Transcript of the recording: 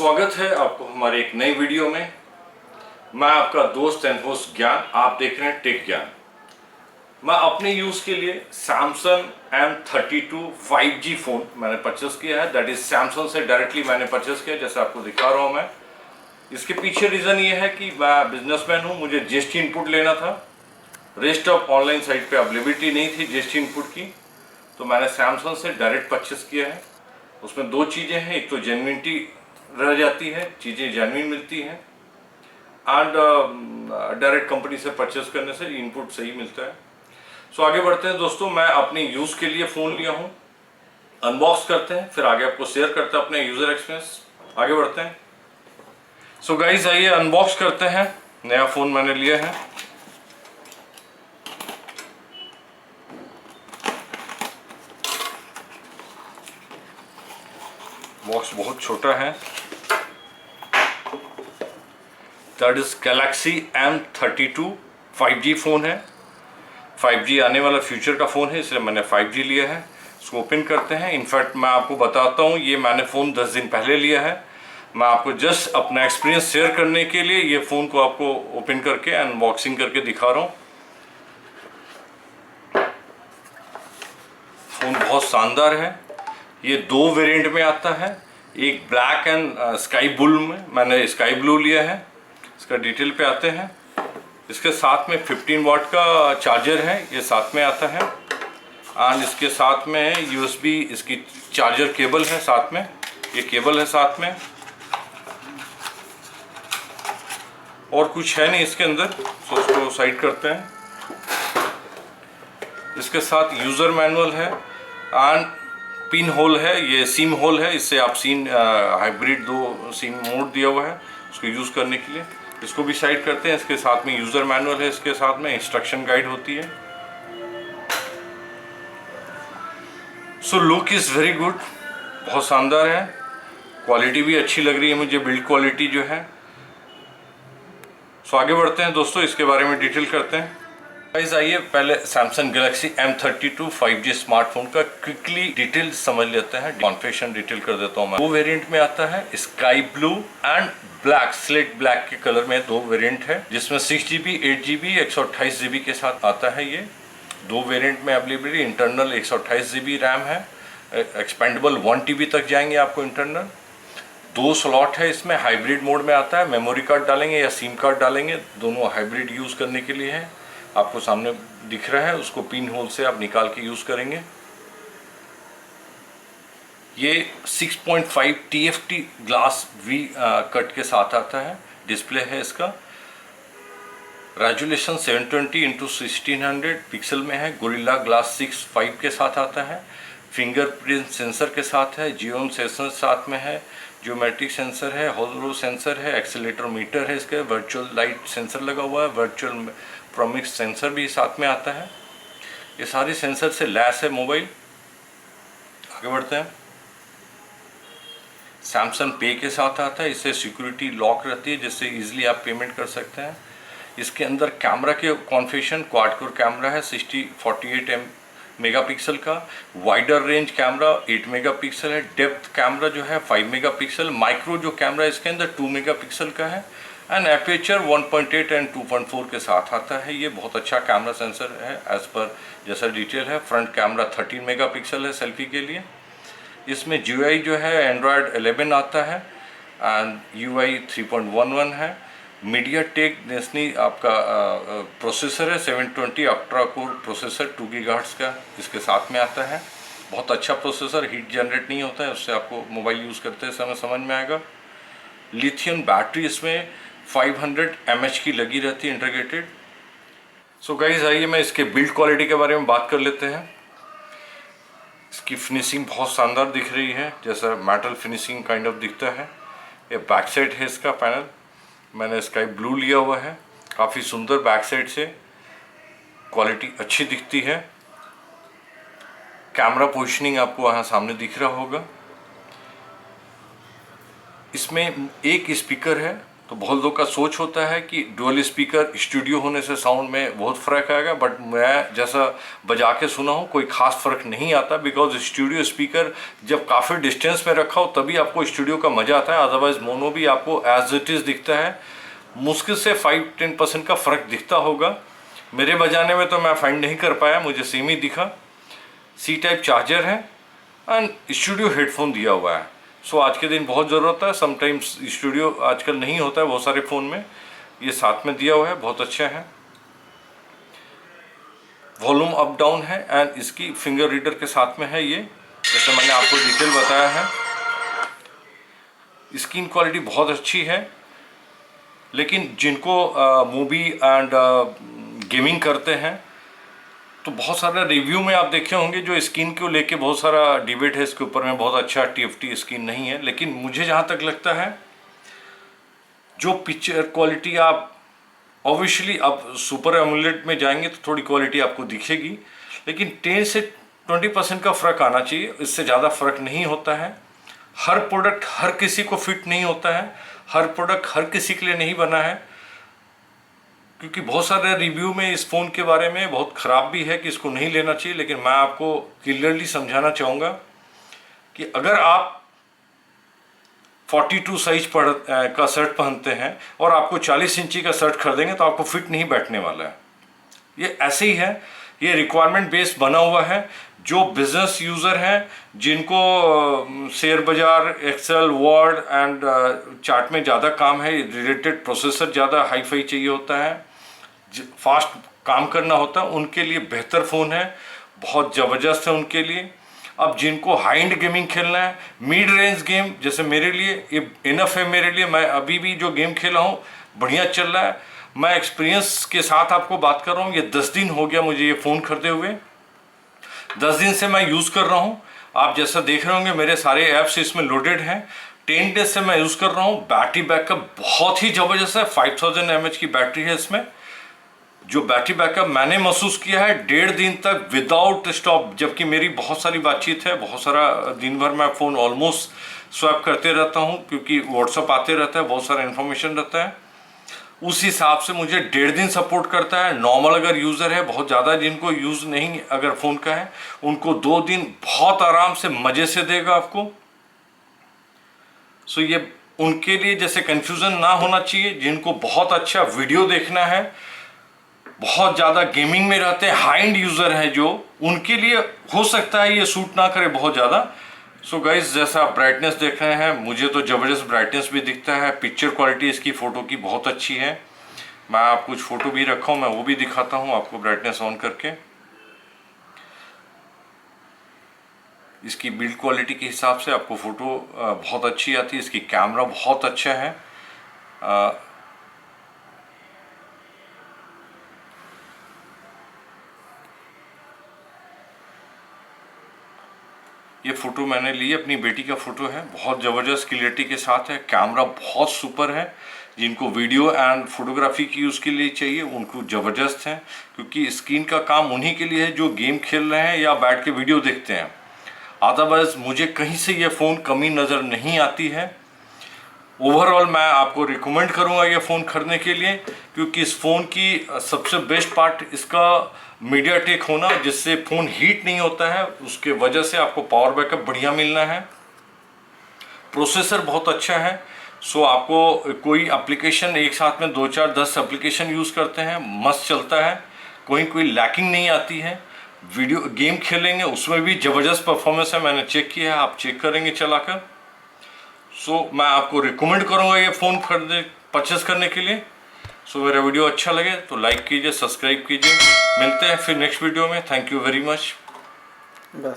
स्वागत है आपको हमारे एक नई वीडियो में। मैं आपका दोस्त एंड होस्ट ज्ञान, आप देख रहे हैं टेक ज्ञान। मैं अपने यूज के लिए सैमसंग M32 5G फोन मैंने परचेस किया है। दैट इज सैमसंग से डायरेक्टली मैंने परचेस किया, जैसे आपको दिखा रहा हूं मैं। इसके पीछे रीजन ये है कि मैं बिजनेसमैन हूं, मुझे जीएसटी इनपुट लेना था। रेस्ट ऑफ ऑनलाइन साइट पे अवेलेबिलिटी नहीं थी जीएसटी इनपुट की, तो मैंने सैमसंग से डायरेक्ट परचेस किया है। उसमें दो चीज़ें हैं, एक तो जेन्युइनिटी रह जाती है, चीज़ें जेन्युइन मिलती हैं, एंड डायरेक्ट कंपनी से परचेस करने से इनपुट सही मिलता है। सो आगे बढ़ते हैं दोस्तों। मैं अपने यूज़ के लिए फ़ोन लिया हूँ, अनबॉक्स करते हैं, फिर आगे आपको शेयर करते हैं अपने यूज़र एक्सपीरियंस। आगे बढ़ते हैं। सो गाइस आइए अनबॉक्स करते हैं। नया फ़ोन मैंने लिया है। बॉक्स बहुत छोटा है। That is Galaxy M32 5G phone है। 5G आने वाला फ्यूचर का फ़ोन है, इसलिए मैंने 5G लिया है। इसको ओपन करते हैं। इनफैक्ट मैं आपको बताता हूँ, ये मैंने फ़ोन 10 दिन पहले लिया है। मैं आपको जस्ट अपना एक्सपीरियंस शेयर करने के लिए ये फ़ोन को आपको ओपन करके अनबॉक्सिंग करके दिखा रहा हूँ। फ़ोन बहुत शानदार है। ये दो वेरिएंट में आता है, एक ब्लैक एंड स्काई ब्लू में। मैंने स्काई ब्लू लिया है। इसका डिटेल पे आते हैं। इसके साथ में 15 वाट का चार्जर है, ये साथ में आता है। एंड इसके साथ में USB इसकी चार्जर केबल है साथ में, ये केबल है साथ में। और कुछ है नहीं इसके अंदर, तो उसको साइड करते हैं। इसके साथ यूज़र मैनुअल है एंड पिन होल है, ये सिम होल है। इससे आप सिम हाइब्रिड दो सिम मोड दिया हुआ है उसको यूज़ करने के लिए। इसको भी साइड करते हैं। इसके साथ में यूज़र मैनुअल है, इसके साथ में इंस्ट्रक्शन गाइड होती है। So look is very good, बहुत शानदार है। क्वालिटी भी अच्छी लग रही है मुझे, बिल्ड क्वालिटी जो है। सो आगे बढ़ते हैं दोस्तों, इसके बारे में डिटेल करते हैं। गाइस आइए पहले Samsung Galaxy M32 5G smartphone का क्विकली डिटेल समझ लेते हैं। कॉन्फ़िगरेशन डिटेल कर देता हूँ मैं। दो वेरिएंट में आता है, sky blue and black, slate black के कलर में दो वेरिएंट है, जिसमें 6GB 8GB 128GB के साथ आता है। ये दो वेरिएंट में अवेलेबिलिटी। इंटरनल 128GB रैम है, एक्सपेंडेबल 1TB तक जाएंगे आपको इंटरनल। दो स्लॉट है इसमें, हाइब्रिड मोड में आता है। मेमोरी कार्ड डालेंगे या सिम कार्ड डालेंगे, दोनों हाइब्रिड यूज़ करने के लिए है। आपको सामने दिख रहा है, उसको पिन होल से आप निकाल के यूज़ करेंगे। ये 6.5 TFT ग्लास V कट के साथ आता है। डिस्प्ले है इसका, रेजोल्यूशन 720x1600 पिक्सल में है। गोरिल्ला ग्लास 6 5 के साथ आता है। फिंगरप्रिंट सेंसर के साथ है। जियोन सेंसर साथ में है। ज्योमेट्रिक सेंसर है, हॉलो सेंसर है, एक्सीलेटर मीटर है इसके, वर्चुअल लाइट सेंसर लगा हुआ है, वर्चुअल प्रॉमिक्स सेंसर भी साथ में आता है। ये सारे सेंसर से लैस है मोबाइल। आगे बढ़ते हैं। सैमसंग पे के साथ आता है, इससे सिक्योरिटी लॉक रहती है, जिससे इजीली आप पेमेंट कर सकते हैं। इसके अंदर कैमरा के कॉन्फ़िगरेशन क्वाड कोर कैमरा है, 48 मेगापिक्सल का। वाइडर रेंज कैमरा 8 मेगापिक्सल है। डेप्थ कैमरा जो है 5 मेगापिक्सल। माइक्रो जो कैमरा इसके अंदर 2 मेगापिक्सल का है। एंड एपर्चर 1.8 एंड 2.4 के साथ आता है। ये बहुत अच्छा कैमरा सेंसर है एज पर जैसा डिटेल है। फ्रंट कैमरा 13 मेगापिक्सल है सेल्फी के लिए। इसमें GUI जो है एंड्रॉयड 11 आता है एंड UI 3.11 है। मीडियाटेक नेस्नी आपका प्रोसेसर है, 720 अल्ट्रा कोर प्रोसेसर 2 GHz का इसके साथ में आता है। बहुत अच्छा प्रोसेसर, हीट जनरेट नहीं होता है, उससे आपको मोबाइल यूज़ करते समय समझ में आएगा। लिथियम बैटरी इसमें 500 mAh की लगी रहती है इंटीग्रेटेड। सो गाइज आइए मैं इसके बिल्ड क्वालिटी के बारे में बात कर लेते हैं। इसकी फिनिशिंग बहुत शानदार दिख रही है, जैसा मेटल फिनिशिंग काइंड ऑफ दिखता है। ये बैक साइड है इसका पैनल, मैंने स्काई ब्लू लिया हुआ है। काफ़ी सुंदर बैक साइड से क्वालिटी अच्छी दिखती है। कैमरा पोजीशनिंग आपको वहाँ सामने दिख रहा होगा। इसमें एक स्पीकर है, तो तो बहुत लोग का सोच होता है कि डुअल स्पीकर स्टूडियो होने से साउंड में बहुत फ़र्क आएगा, बट मैं जैसा बजा के सुना हूँ कोई ख़ास फ़र्क नहीं आता, बिकॉज स्टूडियो स्पीकर जब काफ़ी डिस्टेंस में रखा हो तभी आपको स्टूडियो का मज़ा आता है, अदरवाइज मोनो भी आपको एज इट इज़ दिखता है। मुश्किल से 5-10% का फ़र्क दिखता होगा। मेरे बजाने में तो मैं फाइंड नहीं कर पाया, मुझे सेम ही दिखा। सी टाइप चार्जर है एंड स्टूडियो हेडफोन दिया हुआ है। सो आज के दिन बहुत ज़रूरत है, समटाइम्स स्टूडियो आजकल नहीं होता है बहुत सारे फ़ोन में, ये साथ में दिया हुआ है, बहुत अच्छा है। वॉल्यूम अप डाउन है एंड इसकी फिंगर रीडर के साथ में है ये, जैसे मैंने आपको डिटेल बताया है। स्क्रीन क्वालिटी बहुत अच्छी है, लेकिन जिनको मूवी एंड गेमिंग करते हैं तो बहुत सारा रिव्यू में आप देखे होंगे जो स्किन को लेके बहुत सारा डिबेट है इसके ऊपर में, बहुत अच्छा TFT स्किन नहीं है। लेकिन मुझे जहाँ तक लगता है जो पिक्चर क्वालिटी आप ऑब्वियसली आप सुपर एमुलेट में जाएंगे तो थोड़ी क्वालिटी आपको दिखेगी, लेकिन 10 से 20% का फ़र्क आना चाहिए, इससे ज़्यादा फ़र्क नहीं होता है। हर प्रोडक्ट हर किसी को फिट नहीं होता है, हर प्रोडक्ट हर किसी के लिए नहीं बना है, क्योंकि बहुत सारे रिव्यू में इस फ़ोन के बारे में बहुत ख़राब भी है कि इसको नहीं लेना चाहिए। लेकिन मैं आपको क्लियरली समझाना चाहूँगा कि अगर आप 42 साइज का शर्ट पहनते हैं और आपको 40 इंची का शर्ट खरीदेंगे तो आपको फिट नहीं बैठने वाला है। ये ऐसे ही है, ये रिक्वायरमेंट बेस्ड बना हुआ है। जो बिजनेस यूज़र हैं, जिनको शेयर बाज़ार, एक्सेल, वर्ड एंड चार्ट में ज़्यादा काम है, रिलेटेड प्रोसेसर ज़्यादा हाई फाई चाहिए होता है, फास्ट काम करना होता है, उनके लिए बेहतर फ़ोन है, बहुत ज़बरदस्त है उनके लिए। अब जिनको हाई एंड गेमिंग खेलना है, मिड रेंज गेम, जैसे मेरे लिए ये इनफ है। मेरे लिए मैं अभी भी जो गेम खेला हूँ बढ़िया चल रहा है। मैं एक्सपीरियंस के साथ आपको बात कर रहा हूँ, ये 10 दिन हो गया मुझे ये फ़ोन खरीदे हुए, 10 दिन से मैं यूज़ कर रहा हूँ। आप जैसा देख रहे होंगे मेरे सारे ऐप्स इसमें लोडेड हैं। 10 डेज से मैं यूज़ कर रहा हूँ। बैटरी बैकअप बहुत ही ज़बरदस्त है, 5000 mAh की बैटरी है इसमें। जो बैटरी बैकअप मैंने महसूस किया है 1.5 दिन तक विदाउट स्टॉप, जबकि मेरी बहुत सारी बातचीत है, बहुत सारा दिन भर मैं फ़ोन ऑलमोस्ट स्वैप करते रहता हूँ, क्योंकि व्हाट्सअप आते रहता है, बहुत सारा इन्फॉर्मेशन रहता है। उस हिसाब से मुझे 1.5 दिन सपोर्ट करता है। नॉर्मल अगर यूज़र है, बहुत ज़्यादा जिनको यूज़ नहीं अगर फ़ोन का है, उनको 2 दिन बहुत आराम से मज़े से देगा आपको। सो ये उनके लिए जैसे कन्फ्यूज़न ना होना चाहिए, जिनको बहुत अच्छा वीडियो देखना है, बहुत ज़्यादा गेमिंग में रहते हैं, हाई एंड यूज़र हैं जो, उनके लिए हो सकता है ये सूट ना करे बहुत ज़्यादा। सो गाइस, जैसा आप ब्राइटनेस देख रहे हैं, मुझे तो ज़बरदस्त ब्राइटनेस भी दिखता है। पिक्चर क्वालिटी इसकी फ़ोटो की बहुत अच्छी है। मैं आप कुछ फ़ोटो भी रखा हूँ, मैं वो भी दिखाता हूँ आपको ब्राइटनेस ऑन करके। इसकी बिल्ड क्वालिटी के हिसाब से आपको फ़ोटो बहुत अच्छी आती है। इसकी कैमरा बहुत अच्छा है। ये फ़ोटो मैंने ली, अपनी बेटी का फ़ोटो है, बहुत ज़बरदस्त क्लियरिटी के साथ है। कैमरा बहुत सुपर है। जिनको वीडियो एंड फोटोग्राफी की यूज़ के लिए चाहिए उनको ज़बरदस्त है, क्योंकि स्क्रीन का काम उन्हीं के लिए है जो गेम खेल रहे हैं या बैठ के वीडियो देखते हैं। अदरवाइज मुझे कहीं से ये फ़ोन कमी नज़र नहीं आती है। ओवरऑल मैं आपको रिकमेंड करूंगा ये फ़ोन खरीदने के लिए, क्योंकि इस फ़ोन की सबसे बेस्ट पार्ट इसका मीडियाटेक होना, जिससे फ़ोन हीट नहीं होता है, उसके वजह से आपको पावर बैकअप बढ़िया मिलना है। प्रोसेसर बहुत अच्छा है। सो आपको कोई एप्लीकेशन एक साथ में 2, 4, 10 एप्लीकेशन यूज़ करते हैं, मस्त चलता है, कोई लैकिंग नहीं आती है। वीडियो गेम खेलेंगे उसमें भी ज़बरदस्त परफॉर्मेंस है, मैंने चेक किया है, आप चेक करेंगे चलाकर। सो मैं आपको रिकमेंड करूंगा ये फ़ोन परचेस करने के लिए। सो मेरा वीडियो अच्छा लगे तो लाइक कीजिए, सब्सक्राइब कीजिए। मिलते हैं फिर नेक्स्ट वीडियो में। Thank you very much.